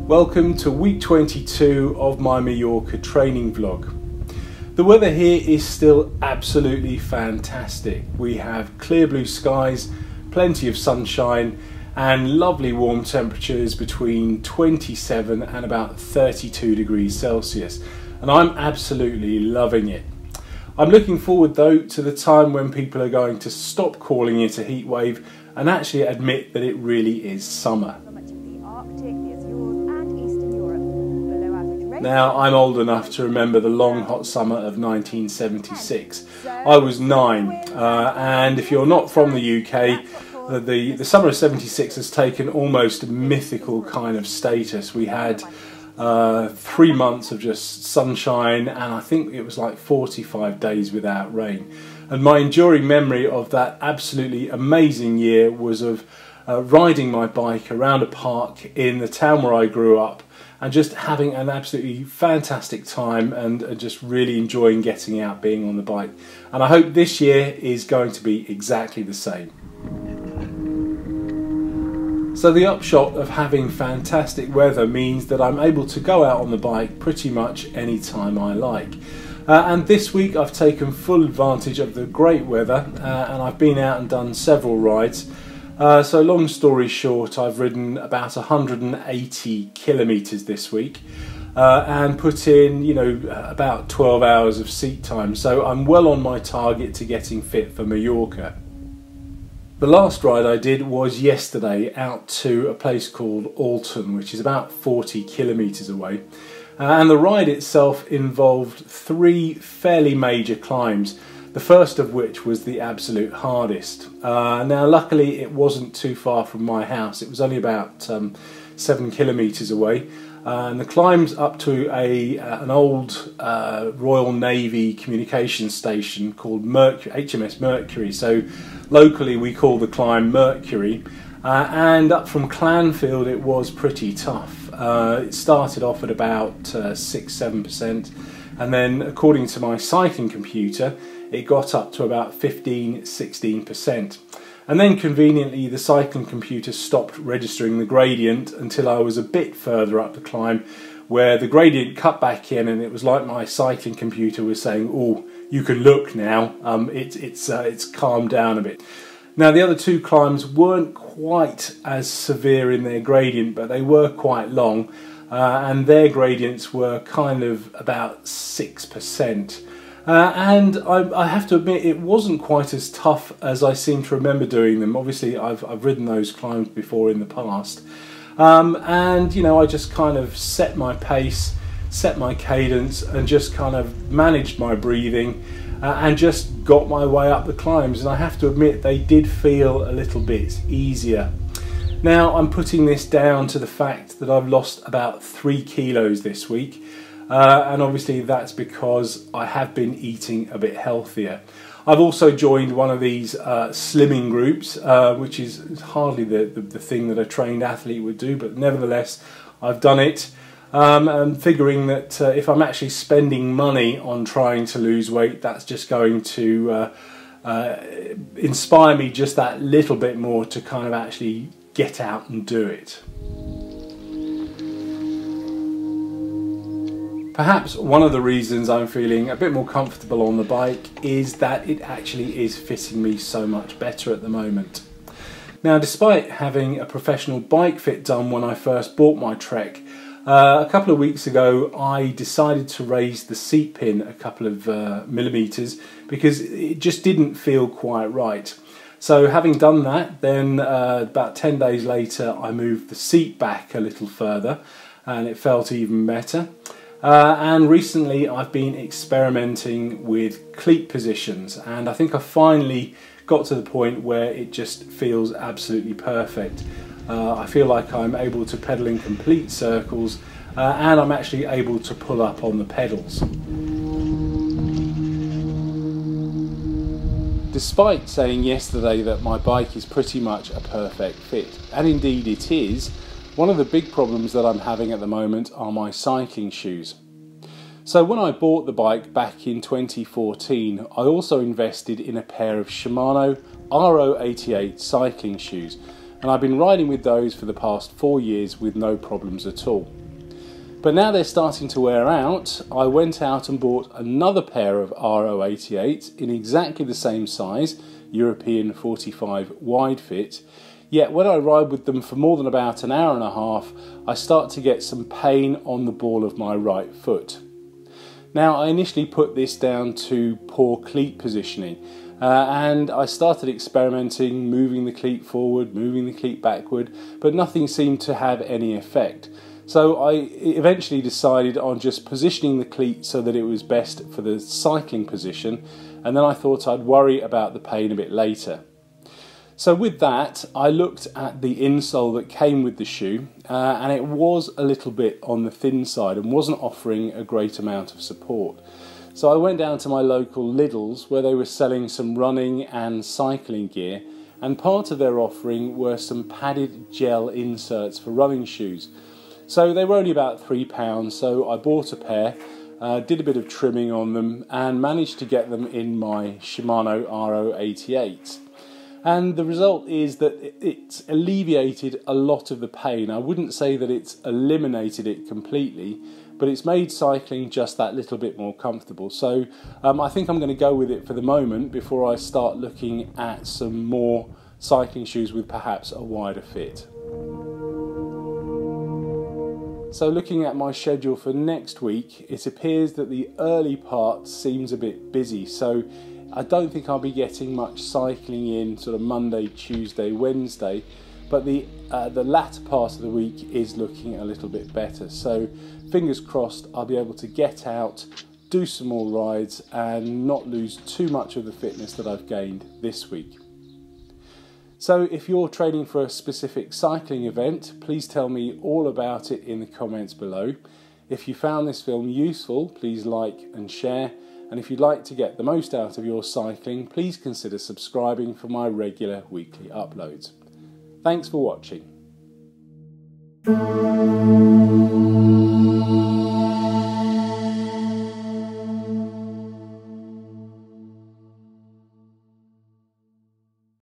Welcome to week 22 of my Mallorca training vlog. The weather here is still absolutely fantastic. We have clear blue skies, plenty of sunshine and lovely warm temperatures between 27 and about 32 degrees Celsius, and I'm absolutely loving it. I'm looking forward though to the time when people are going to stop calling it a heat wave and actually admit that it really is summer. Now, I'm old enough to remember the long hot summer of 1976. I was 9, and if you're not from the UK, the summer of 76 has taken almost a mythical kind of status. We had 3 months of just sunshine, and I think it was like 45 days without rain. And my enduring memory of that absolutely amazing year was of riding my bike around a park in the town where I grew up, and just having an absolutely fantastic time and just really enjoying getting out, being on the bike. And I hope this year is going to be exactly the same. So the upshot of having fantastic weather means that I'm able to go out on the bike pretty much any time I like. And this week I've taken full advantage of the great weather and I've been out and done several rides. So long story short, I've ridden about 180 kilometres this week and put in, about 12 hours of seat time. So I'm well on my target to getting fit for Mallorca. The last ride I did was yesterday out to a place called Alton, which is about 40 kilometres away. And the ride itself involved 3 fairly major climbs. The first of which was the absolute hardest. Now luckily it wasn't too far from my house, it was only about 7 kilometres away, and the climb's up to an old Royal Navy communications station called HMS Mercury, so locally we call the climb Mercury, and up from Clanfield it was pretty tough. It started off at about 6-7%, and then according to my cycling computer it got up to about 15-16%. And then conveniently the cycling computer stopped registering the gradient until I was a bit further up the climb, where the gradient cut back in, and it was like my cycling computer was saying, "Oh, you can look now, it's calmed down a bit." Now the other 2 climbs weren't quite as severe in their gradient, but they were quite long, and their gradients were kind of about 6%. And I have to admit it wasn't quite as tough as I seem to remember doing them. Obviously I've ridden those climbs before in the past, and I just kind of set my pace, set my cadence, and just kind of managed my breathing and just got my way up the climbs, and I have to admit they did feel a little bit easier. Now I'm putting this down to the fact that I've lost about 3 kilos this week. And obviously that's because I have been eating a bit healthier. I've also joined one of these slimming groups, which is hardly the thing that a trained athlete would do, but nevertheless I've done it. And figuring that if I'm actually spending money on trying to lose weight, that's just going to inspire me just that little bit more to kind of actually get out and do it. Perhaps one of the reasons I'm feeling a bit more comfortable on the bike is that it actually is fitting me so much better at the moment. Now, despite having a professional bike fit done when I first bought my Trek, a couple of weeks ago I decided to raise the seat pin a couple of millimetres because it just didn't feel quite right. So having done that, then about 10 days later I moved the seat back a little further and it felt even better. And recently I've been experimenting with cleat positions, and I think I finally got to the point where it just feels absolutely perfect. I feel like I'm able to pedal in complete circles and I'm actually able to pull up on the pedals. Despite saying yesterday that my bike is pretty much a perfect fit, and indeed it is, one of the big problems that I'm having at the moment are my cycling shoes. So when I bought the bike back in 2014, I also invested in a pair of Shimano RO88 cycling shoes, and I've been riding with those for the past 4 years with no problems at all. But now they're starting to wear out, I went out and bought another pair of RO88 in exactly the same size, European 45 wide fit. Yet when I ride with them for more than about an hour and a half, I start to get some pain on the ball of my right foot. Now, I initially put this down to poor cleat positioning, and I started experimenting, moving the cleat forward, moving the cleat backward, but nothing seemed to have any effect. So I eventually decided on just positioning the cleat so that it was best for the cycling position, and then I thought I'd worry about the pain a bit later. So with that, I looked at the insole that came with the shoe, and it was a little bit on the thin side and wasn't offering a great amount of support. So I went down to my local Lidl's where they were selling some running and cycling gear, and part of their offering were some padded gel inserts for running shoes. So they were only about £3, so I bought a pair, did a bit of trimming on them and managed to get them in my Shimano RO88. And the result is that it's alleviated a lot of the pain. I wouldn't say that it's eliminated it completely, but it's made cycling just that little bit more comfortable. So I think I'm going to go with it for the moment before I start looking at some more cycling shoes with perhaps a wider fit. So looking at my schedule for next week, it appears that the early part seems a bit busy. So I don't think I'll be getting much cycling in sort of Monday, Tuesday, Wednesday, but the latter part of the week is looking a little bit better. So fingers crossed I'll be able to get out, do some more rides and not lose too much of the fitness that I've gained this week. So if you're training for a specific cycling event, please tell me all about it in the comments below. If you found this film useful, please like and share. And if you'd like to get the most out of your cycling, please consider subscribing for my regular weekly uploads. Thanks for watching.